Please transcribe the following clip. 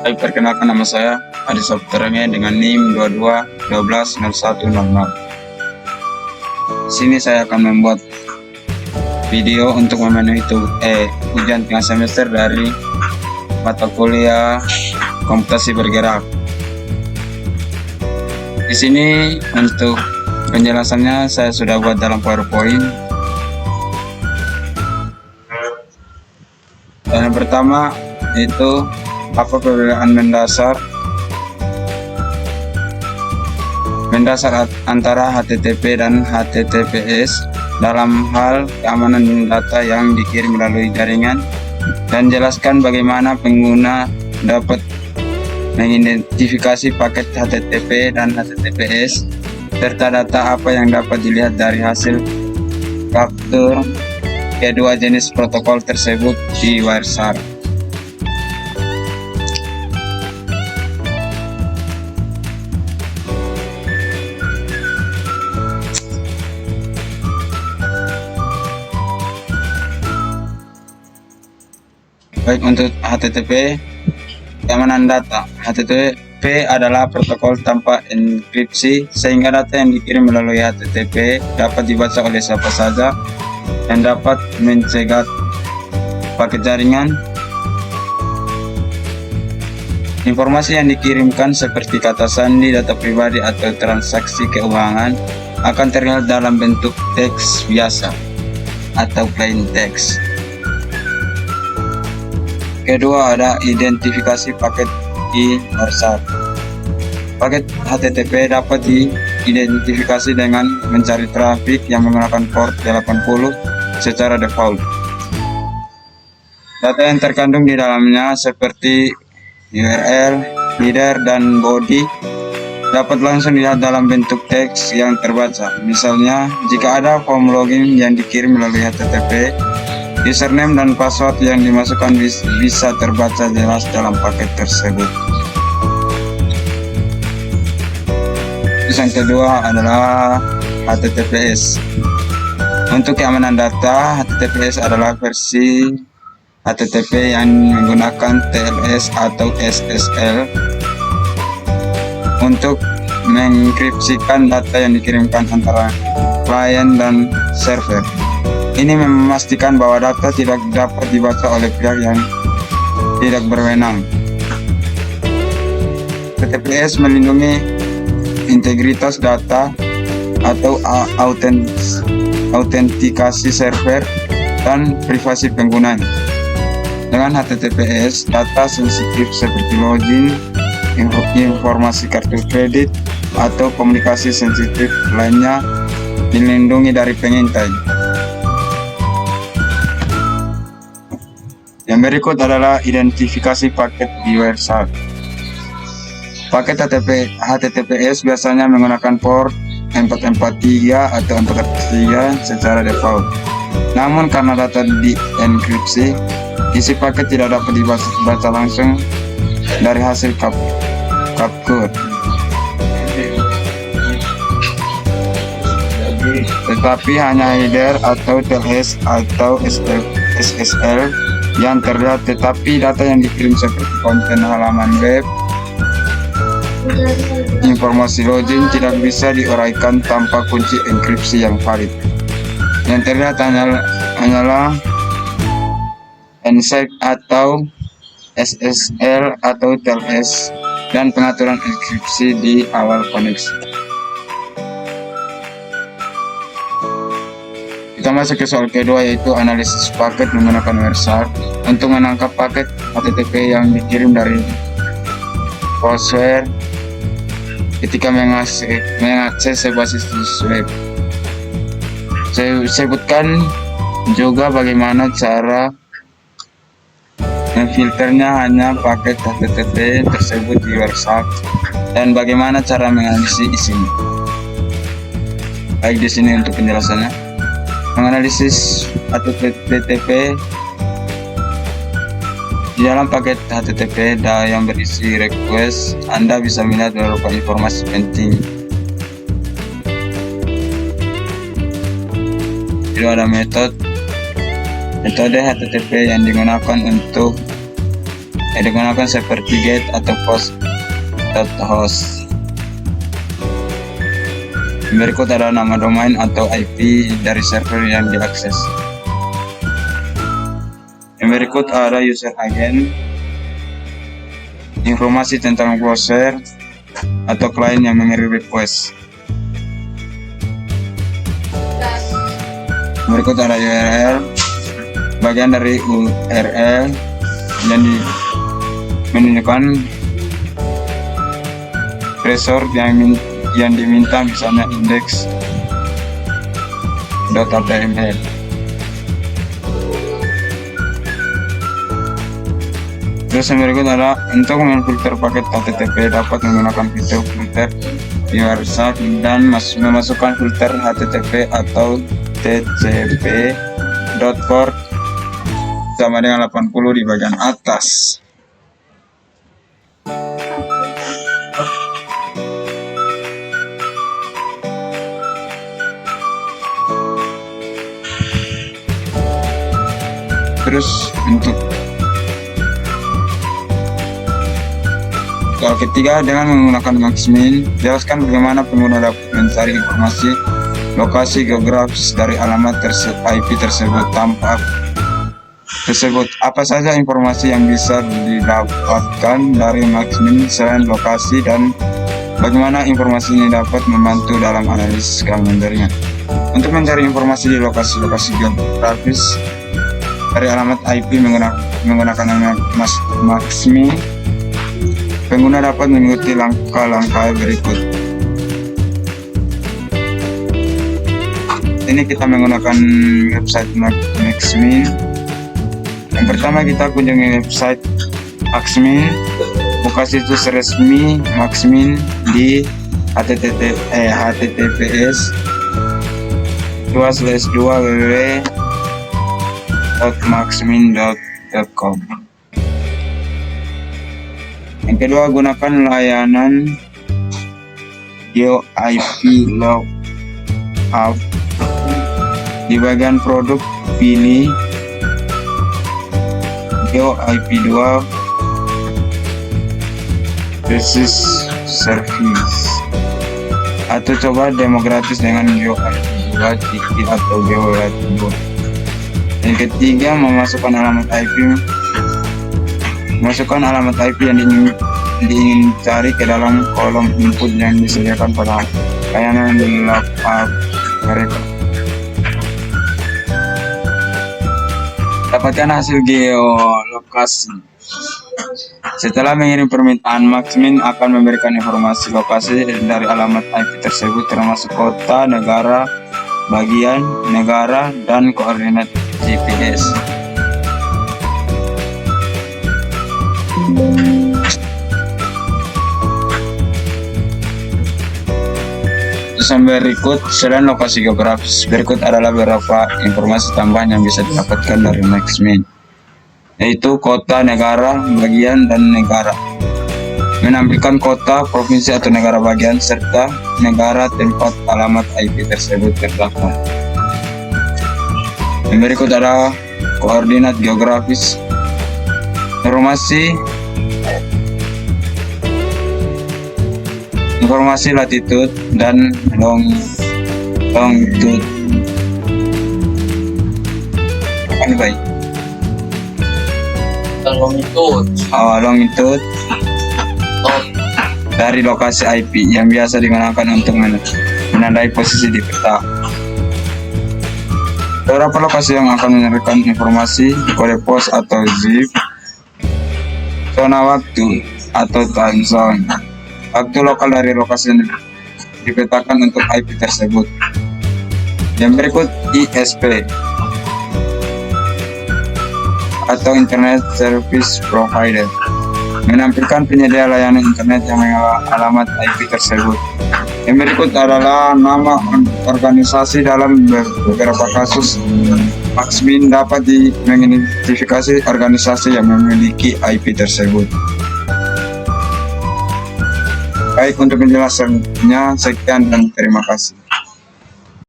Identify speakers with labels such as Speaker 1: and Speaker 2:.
Speaker 1: Baik, perkenalkan nama saya Adi Saptarenge dengan NIM 22120100. Sini saya akan membuat video untuk memenuhi ujian tengah semester dari mata kuliah komputasi bergerak. Di sini untuk penjelasannya saya sudah buat dalam PowerPoint. Dan yang pertama itu apa perbedaan mendasar antara HTTP dan HTTPS dalam hal keamanan data yang dikirim melalui jaringan, dan jelaskan bagaimana pengguna dapat mengidentifikasi paket HTTP dan HTTPS serta data apa yang dapat dilihat dari hasil capture kedua jenis protokol tersebut di Wireshark. Baik, untuk HTTP, keamanan data. HTTP adalah protokol tanpa enkripsi, sehingga data yang dikirim melalui HTTP dapat dibaca oleh siapa saja dan dapat mencegah paket jaringan. Informasi yang dikirimkan seperti kata sandi, data pribadi, atau transaksi keuangan akan terlihat dalam bentuk teks biasa atau plain text. Kedua, ada identifikasi paket di Wireshark. Paket HTTP dapat diidentifikasi dengan mencari trafik yang menggunakan port 80 secara default. Data yang terkandung di dalamnya seperti URL, header, dan body dapat langsung dilihat dalam bentuk teks yang terbaca. Misalnya, jika ada form login yang dikirim melalui HTTP, username dan password yang dimasukkan bisa terbaca jelas dalam paket tersebut. Terus yang kedua adalah HTTPS. Untuk keamanan data, HTTPS adalah versi HTTP yang menggunakan TLS atau SSL untuk mengenkripsikan data yang dikirimkan antara klien dan server. Ini memastikan bahwa data tidak dapat dibaca oleh pihak yang tidak berwenang. HTTPS melindungi integritas data atau autentikasi server dan privasi pengguna. Dengan HTTPS, data sensitif seperti login, informasi kartu kredit, atau komunikasi sensitif lainnya dilindungi dari pengintai. Yang berikut adalah identifikasi paket di Wireshark. Paket HTTPS biasanya menggunakan port 443 atau 443 secara default. Namun karena data dienkripsi, isi paket tidak dapat dibaca langsung dari hasil capture. Tetapi hanya header atau TLS atau SSL yang terlihat, tetapi data yang dikirim seperti konten halaman web, informasi login tidak bisa diuraikan tanpa kunci enkripsi yang valid. Yang terlihat hanyalah handshake atau SSL atau TLS dan pengaturan enkripsi di awal koneksi. Kita masuk ke soal kedua, yaitu analisis paket menggunakan Wireshark. Untuk menangkap paket HTTP yang dikirim dari browser ketika mengakses sebuah situs web. Saya sebutkan juga bagaimana cara memfilternya hanya paket HTTP tersebut di Wireshark dan bagaimana cara menganalisis isinya. Baik, di sini untuk penjelasannya. Menganalisis HTTP di dalam paket HTTP yang berisi request, Anda bisa melihat beberapa informasi penting. Itu ada metode HTTP yang digunakan untuk yang digunakan seperti get atau post.host. Berikut adalah nama domain atau IP dari server yang diakses. Yang berikut ada user agent, informasi tentang browser atau klien yang mengirim request. Berikut ada URL, bagian dari URL yang menunjukkan resource yang diminta, misalnya index.html. Terus yang berikut adalah untuk memfilter paket HTTP dapat menggunakan fitur filter di website dan memasukkan filter HTTP atau TCP port sama dengan 80 di bagian atas. Terus untuk soal ketiga, dengan menggunakan Maxmin, jelaskan bagaimana pengguna dapat mencari informasi lokasi geografis dari alamat IP tersebut. Apa saja informasi yang bisa didapatkan dari Maxmin selain lokasi, dan bagaimana informasi ini dapat membantu dalam analisis keamanan. Untuk mencari informasi di lokasi-lokasi geografis dari alamat IP menggunakan Maxmin, pengguna dapat mengikuti langkah-langkah berikut. Ini kita menggunakan website Maxmin. Yang pertama, kita kunjungi website Maxmin, buka situs resmi Maxmin di https://www.maxmin.com. Yang kedua, gunakan layanan GeoIP Lookup. Di bagian produk, pilih GeoIP2 versus service, atau coba demo gratis dengan GeoIP2 atau GeoIP2. Yang ketiga, memasukkan alamat IP yang diingin cari ke dalam kolom input yang disediakan pada layanan lookup mereka. Dapatkan hasil geolokasi. Setelah mengirim permintaan, Maxmin akan memberikan informasi lokasi dari alamat IP tersebut, termasuk kota, negara, bagian negara, dan koordinat GPS. Berikut, selain lokasi geografis, berikut adalah beberapa informasi tambahan yang bisa didapatkan dari Maxmin, yaitu kota, negara, bagian, dan negara. Menampilkan kota, provinsi atau negara bagian, serta negara tempat alamat IP tersebut terdapat. Yang berikut adalah koordinat geografis, informasi latitude dan longitude. Apa nih, baik? Longitude dari lokasi IP yang biasa digunakan untuk menandai posisi di peta. Beberapa lokasi yang akan memberikan informasi: kode pos atau zip, zona waktu atau time zone, waktu lokal dari lokasi yang dipetakan untuk IP tersebut. Yang berikut, ISP atau Internet Service Provider, menampilkan penyedia layanan internet yang alamat IP tersebut. Yang berikut adalah nama organisasi. Dalam beberapa kasus, Maxmin dapat mengidentifikasi organisasi yang memiliki IP tersebut. Baik, untuk penjelasannya sekian dan terima kasih.